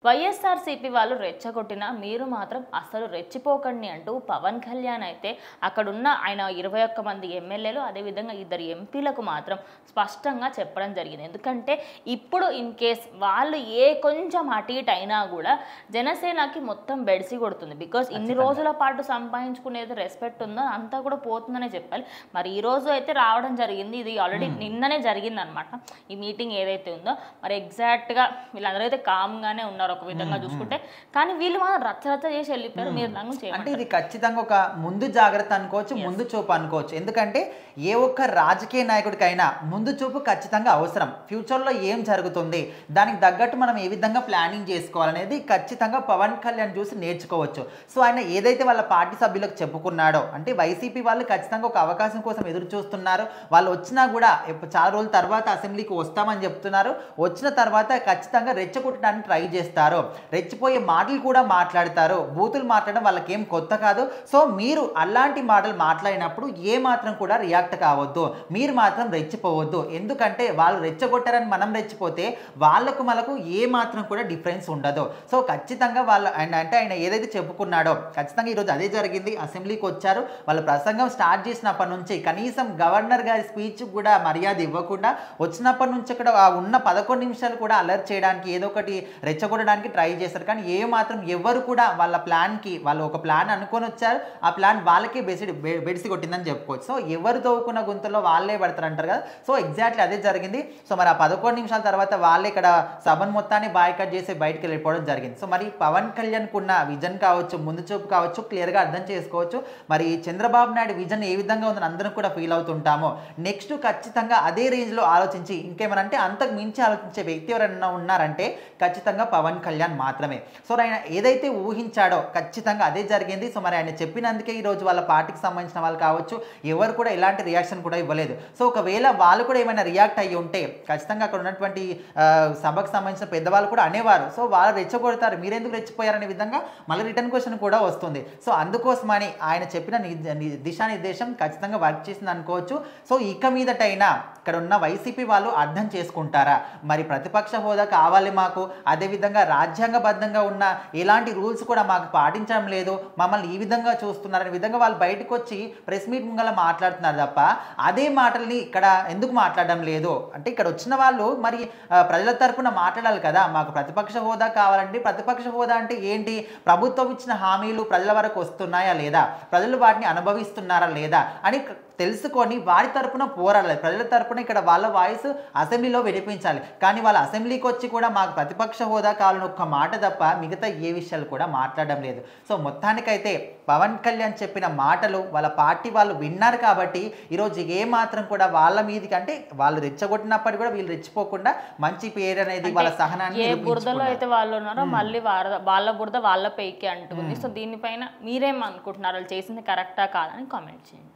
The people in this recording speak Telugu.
వైఎస్ఆర్సీపీ వాళ్ళు రెచ్చగొట్టినా మీరు మాత్రం అసలు రెచ్చిపోకండి అంటూ పవన్ కళ్యాణ్ అయితే అక్కడున్న ఆయన 21 మంది ఎమ్మెల్యేలు అదేవిధంగా 2 ఎంపీలకు మాత్రం స్పష్టంగా చెప్పడం జరిగింది. ఎందుకంటే ఇప్పుడు ఇన్ కేస్ వాళ్ళు కొంచెం అటు ఇటు అయినా కూడా జనసేనకి మొత్తం బెడిసి కొడుతుంది. బికాస్ ఇన్ని రోజుల పాటు సంపాదించుకునేది రెస్పెక్ట్ ఉందో అంతా కూడా పోతుందనే చెప్పాలి. మరి ఈ రోజు అయితే రావడం జరిగింది. ఇది ఆల్రెడీ నిన్ననే జరిగింది అనమాట ఈ మీటింగ్ ఏదైతే ఉందో. మరి ఎగ్జాక్ట్గా వీళ్ళందరూ అయితే కామ్గానే ఉన్నారు ఒక విధంగా చూసుకుంటే. కానీ వీళ్ళు మాత్రం రచ్చ చేసి వెళ్ళిపోయారు. మీరు దాని గురించి అంటే ఇది ఖచ్చితంగా ఒక ముందు జాగ్రత్త అనుకోవచ్చు, ముందు చూపు అనుకోవచ్చు. ఎందుకంటే ఏ ఒక్క రాజకీయ నాయకుడికైనా ముందు చూపు ఖచ్చితంగా అవసరం. ఫ్యూచర్లో ఏం జరుగుతుంది, దానికి తగ్గట్టు మనం ఏ విధంగా ప్లానింగ్ చేసుకోవాలనేది ఖచ్చితంగా పవన్ కళ్యాణ్ చూసి నేర్చుకోవచ్చు. సో ఆయన ఏదైతే వాళ్ళ పార్టీ సభ్యులకు చెప్పుకున్నాడో, అంటే వైసీపీ వాళ్ళు ఖచ్చితంగా ఒక అవకాశం కోసం ఎదురు చూస్తున్నారు. వాళ్ళు వచ్చినా కూడా చాలా రోజుల తర్వాత అసెంబ్లీకి వస్తామని చెప్తున్నారు. వచ్చిన తర్వాత ఖచ్చితంగా రెచ్చగొట్టడానికి ట్రై చేస్తారు, రెచ్చిపోయే మాటలు కూడా మాట్లాడతారు. బూతులు మాట్లాడడం వాళ్ళకి ఏం కొత్త కాదు. సో మీరు అలాంటి మాటలు మాట్లాడినప్పుడు ఏ మాత్రం కూడా రియాక్ట్ కావద్దు, మీరు మాత్రం రెచ్చిపోవద్దు. ఎందుకంటే వాళ్ళు రెచ్చగొట్టారని మనం రెచ్చిపోతే వాళ్ళకు మనకు ఏ మాత్రం కూడా డిఫరెన్స్ ఉండదు. సో ఖచ్చితంగా ఆయన ఏదైతే చెప్పుకున్నాడో ఖచ్చితంగా ఈరోజు అదే జరిగింది. అసెంబ్లీకి వచ్చారు. వాళ్ళ ప్రసంగం స్టార్ట్ చేసినప్పటి నుంచి కనీసం గవర్నర్ గారి స్పీచ్ కూడా మర్యాద ఇవ్వకుండా వచ్చినప్పటి నుంచి ఇక్కడ ఉన్న 11 నిమిషాలు కూడా అలర్ట్ చేయడానికి ఏదో ఒకటి రెచ్చగొట్టడానికి ట్రై చేశారు. కానీ ఏ మాత్రం ఎవరు కూడా వాళ్ళ ప్లాన్కి వాళ్ళు ఒక ప్లాన్ అనుకొని వచ్చారు. ఆ ప్లాన్ వాళ్ళకే బెడిసి కొట్టిందని చెప్పుకోవచ్చు. సో ఎవరు తవ్వుకున్న గుంతలో వాళ్ళే పడతారు అంటారు కదా. సో ఎగ్జాక్ట్లీ అదే జరిగింది. సో మరి ఆ 11 నిమిషాల తర్వాత వాళ్ళే ఇక్కడ సభను మొత్తాన్ని బాయ్కట్ చేసి బయటకు వెళ్ళిపోవడం జరిగింది. సో మరి పవన్ కళ్యాణ్కు ఉన్న విజన్ కావచ్చు, ముందు చూపు కావచ్చు, క్లియర్గా అర్థం చేసుకోవచ్చు. మరి చంద్రబాబు నాయుడు విజన్ ఏ విధంగా ఉందని అందరం కూడా ఫీల్ అవుతుంటామో, నెక్స్ట్ ఖచ్చితంగా అదే రేంజ్లో ఆలోచించి ఇంకేమనంటే అంతకు మించి ఆలోచించే వ్యక్తి ఎవరైనా ఉన్నారంటే ఖచ్చితంగా పవన్ కళ్యాణ్ మాత్రమే. సో ఆయన ఏదైతే ఊహించాడో ఖచ్చితంగా అదే జరిగింది. సో మరి ఆయన చెప్పినందుకే ఈరోజు వాళ్ళ పార్టీకి సంబంధించిన వాళ్ళు కావచ్చు ఎవరు కూడా ఎలాంటి రియాక్షన్ కూడా ఇవ్వలేదు. సో ఒకవేళ వాళ్ళు కూడా ఏమైనా రియాక్ట్ అయ్యి ఉంటే ఖచ్చితంగా అక్కడ ఉన్నటువంటి సభకు సంబంధించిన పెద్దవాళ్ళు కూడా అనేవారు. సో వాళ్ళు రెచ్చగొడతారు, మీరెందుకు రెచ్చిపోయారనే విధంగా మళ్ళీ రిటర్న్ క్వశ్చన్ కూడా వస్తుంది. సో అందుకోసమని ఆయన చెప్పిన దిశానిర్దేశం ఖచ్చితంగా వర్క్ చేసింది అనుకోవచ్చు. సో ఇక మీదటైనా ఇక్కడ ఉన్న వైసీపీ వాళ్ళు అర్థం చేసుకుంటారా, మరి ప్రతిపక్ష హోదా కావాలి మాకు, అదేవిధంగా రాజ్యాంగబద్ధంగా ఉన్న ఎలాంటి రూల్స్ కూడా మాకు పాటించడం లేదు, మమ్మల్ని ఈ విధంగా చూస్తున్నారనే విధంగా వాళ్ళు బయటకు వచ్చి ప్రెస్ మీట్ ముంగల మాట్లాడుతున్నారు తప్ప అదే మాటల్ని ఇక్కడ ఎందుకు మాట్లాడడం లేదు అంటే ఇక్కడ వచ్చిన వాళ్ళు మరి ప్రజల తరపున మాట్లాడాలి కదా. మాకు ప్రతిపక్ష హోదా కావాలంటే ప్రతిపక్ష హోదా అంటే ఏంటి, ప్రభుత్వం ఇచ్చిన హామీలు ప్రజల వరకు వస్తున్నాయా లేదా, ప్రజలు వాటిని అనుభవిస్తున్నారా లేదా అని తెలుసుకొని వారి తరపున పోరాడాలి. ప్రజల తరపున ఇక్కడ వాళ్ళ వాయిస్ అసెంబ్లీలో వినిపించాలి. కానీ వాళ్ళ అసెంబ్లీకి వచ్చి కూడా మాకు ప్రతిపక్ష హోదా కావాలని ఒక్క మాట తప్ప మిగతా ఏ విషయాలు కూడా మాట్లాడడం లేదు. సో మొత్తానికైతే పవన్ కళ్యాణ్ చెప్పిన మాటలు వాళ్ళ పార్టీ వాళ్ళు విన్నారు కాబట్టి ఈరోజు ఏ మాత్రం కూడా వాళ్ళ మీదకి అంటే వాళ్ళు రెచ్చగొట్టినప్పటికీ కూడా వీళ్ళు రెచ్చిపోకుండా మంచి పేరు అనేది వాళ్ళ సహనాన్ని ఏ బురదలో అయితే వాళ్ళు ఉన్నారో మళ్ళీ వాళ్ళ బురద వాళ్ళ పైకి అంటుంది. సో దీనిపైన మీరేమనుకుంటున్నారు, వాళ్ళు చేసింది కరెక్టా కాదని కామెంట్ చేయండి.